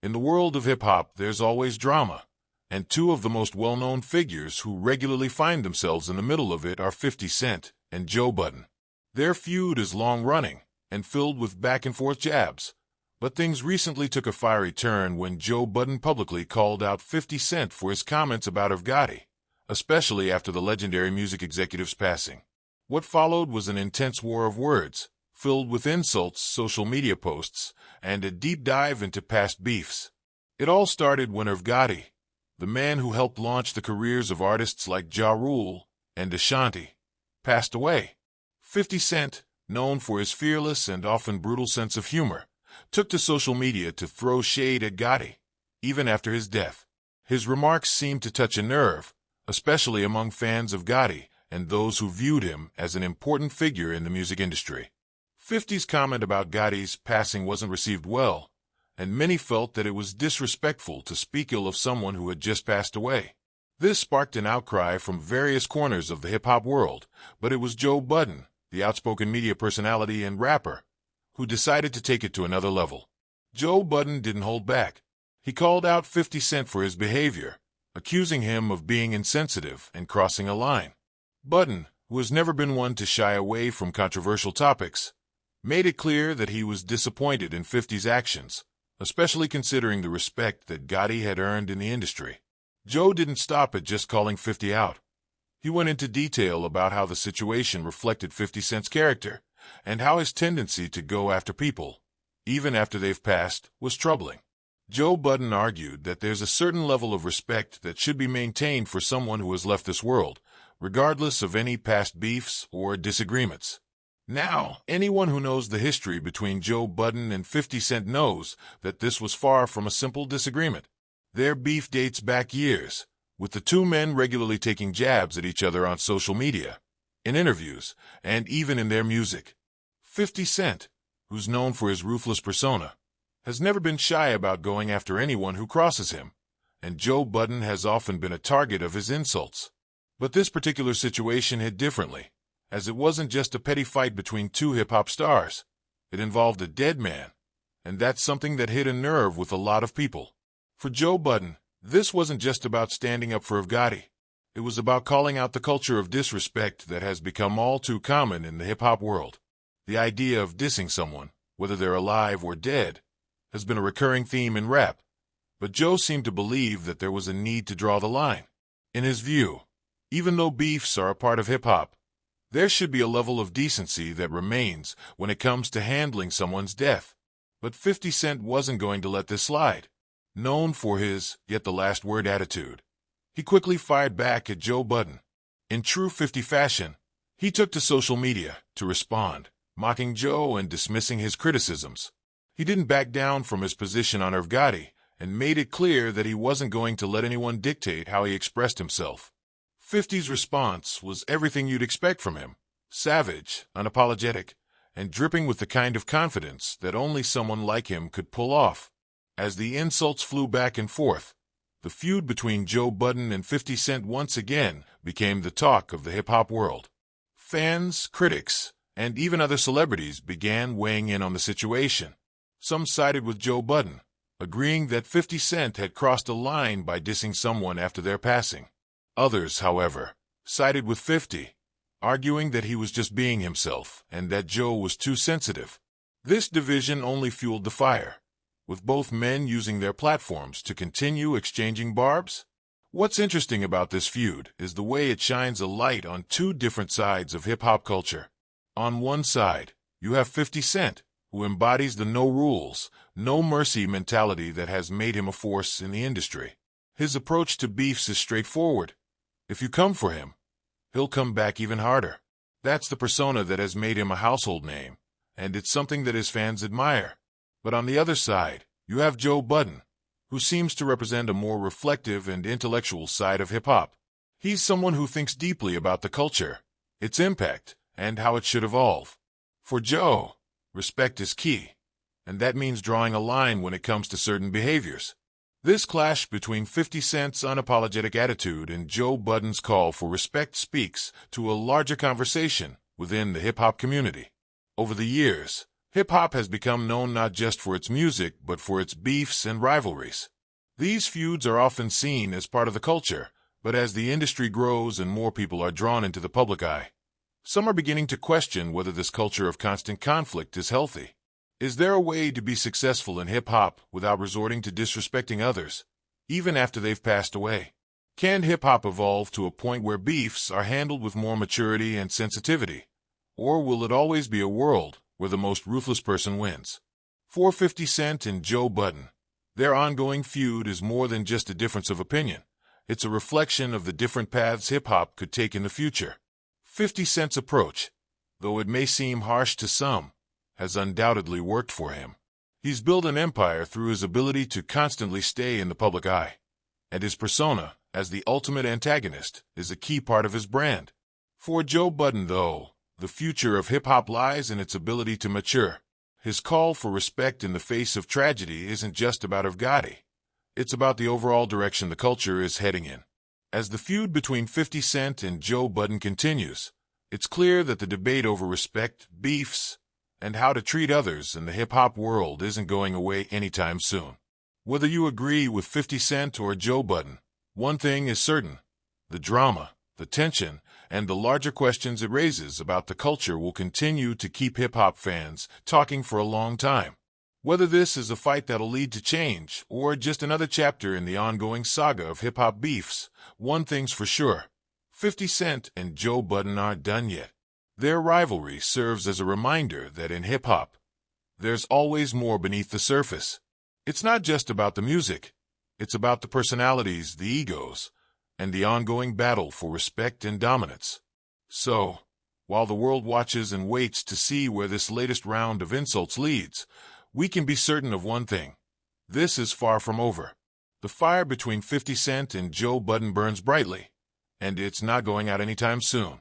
In the world of hip-hop, there's always drama, and two of the most well-known figures who regularly find themselves in the middle of it are 50 Cent and Joe Budden. Their feud is long-running and filled with back-and-forth jabs, but things recently took a fiery turn when Joe Budden publicly called out 50 Cent for his comments about Irv Gotti, especially after the legendary music executive's passing. What followed was an intense war of words, filled with insults, social media posts, and a deep dive into past beefs. It all started when Irv Gotti, the man who helped launch the careers of artists like Ja Rule and Ashanti, passed away. 50 Cent, known for his fearless and often brutal sense of humor, took to social media to throw shade at Gotti, even after his death. His remarks seemed to touch a nerve, especially among fans of Gotti and those who viewed him as an important figure in the music industry. 50's comment about Gotti's passing wasn't received well, and many felt that it was disrespectful to speak ill of someone who had just passed away. This sparked an outcry from various corners of the hip-hop world, but it was Joe Budden, the outspoken media personality and rapper, who decided to take it to another level. Joe Budden didn't hold back. He called out 50 Cent for his behavior, accusing him of being insensitive and crossing a line. Budden, who has never been one to shy away from controversial topics, made it clear that he was disappointed in 50's actions, especially considering the respect that Gotti had earned in the industry. Joe didn't stop at just calling 50 out. He went into detail about how the situation reflected 50 Cent's character, and how his tendency to go after people, even after they've passed, was troubling. Joe Budden argued that there's a certain level of respect that should be maintained for someone who has left this world, regardless of any past beefs or disagreements. Now, anyone who knows the history between Joe Budden and 50 Cent knows that this was far from a simple disagreement. Their beef dates back years, with the two men regularly taking jabs at each other on social media, in interviews, and even in their music. 50 Cent, who's known for his ruthless persona, has never been shy about going after anyone who crosses him, and Joe Budden has often been a target of his insults. But this particular situation hit differently, as it wasn't just a petty fight between two hip-hop stars. It involved a dead man, and that's something that hit a nerve with a lot of people. For Joe Budden, this wasn't just about standing up for Irv Gotti. It was about calling out the culture of disrespect that has become all too common in the hip-hop world. The idea of dissing someone, whether they're alive or dead, has been a recurring theme in rap, but Joe seemed to believe that there was a need to draw the line. In his view, even though beefs are a part of hip-hop, there should be a level of decency that remains when it comes to handling someone's death. But 50 Cent wasn't going to let this slide. Known for his get-the-last-word attitude, he quickly fired back at Joe Budden. In true 50 fashion, he took to social media to respond, mocking Joe and dismissing his criticisms. He didn't back down from his position on Irv Gotti and made it clear that he wasn't going to let anyone dictate how he expressed himself. 50's response was everything you'd expect from him: savage, unapologetic, and dripping with the kind of confidence that only someone like him could pull off. As the insults flew back and forth, the feud between Joe Budden and 50 Cent once again became the talk of the hip-hop world. Fans, critics, and even other celebrities began weighing in on the situation. Some sided with Joe Budden, agreeing that 50 Cent had crossed a line by dissing someone after their passing. Others, however, sided with 50, arguing that he was just being himself and that Joe was too sensitive. This division only fueled the fire, with both men using their platforms to continue exchanging barbs. What's interesting about this feud is the way it shines a light on two different sides of hip-hop culture. On one side, you have 50 Cent, who embodies the no rules, no mercy mentality that has made him a force in the industry. His approach to beefs is straightforward. If you come for him, he'll come back even harder. That's the persona that has made him a household name, and it's something that his fans admire. But on the other side, you have Joe Budden, who seems to represent a more reflective and intellectual side of hip-hop. He's someone who thinks deeply about the culture, its impact, and how it should evolve. For Joe, respect is key, and that means drawing a line when it comes to certain behaviors. This clash between 50 Cent's unapologetic attitude and Joe Budden's call for respect speaks to a larger conversation within the hip-hop community. Over the years, Hip-hop has become known not just for its music, but for its beefs and rivalries. These feuds are often seen as part of the culture, but as the industry grows and more people are drawn into the public eye, some are beginning to question whether this culture of constant conflict is healthy. Is there a way to be successful in hip-hop without resorting to disrespecting others, even after they've passed away? Can hip-hop evolve to a point where beefs are handled with more maturity and sensitivity? Or will it always be a world where the most ruthless person wins? For 50 Cent and Joe Budden, their ongoing feud is more than just a difference of opinion. It's a reflection of the different paths hip-hop could take in the future. 50 Cent's approach, though it may seem harsh to some, has undoubtedly worked for him. He's built an empire through his ability to constantly stay in the public eye, and his persona, as the ultimate antagonist, is a key part of his brand. For Joe Budden, though, the future of hip-hop lies in its ability to mature. His call for respect in the face of tragedy isn't just about Irv Gotti. It's about the overall direction the culture is heading in. As the feud between 50 Cent and Joe Budden continues, it's clear that the debate over respect, beefs, and how to treat others in the hip-hop world isn't going away anytime soon. Whether you agree with 50 Cent or Joe Budden, one thing is certain: the drama, the tension, and the larger questions it raises about the culture will continue to keep hip-hop fans talking for a long time. Whether this is a fight that'll lead to change or just another chapter in the ongoing saga of hip-hop beefs, one thing's for sure: 50 Cent and Joe Budden aren't done yet. Their rivalry serves as a reminder that in hip-hop, there's always more beneath the surface. It's not just about the music. It's about the personalities, the egos, and the ongoing battle for respect and dominance. So, while the world watches and waits to see where this latest round of insults leads, we can be certain of one thing: this is far from over. The fire between 50 Cent and Joe Budden burns brightly, and it's not going out anytime soon.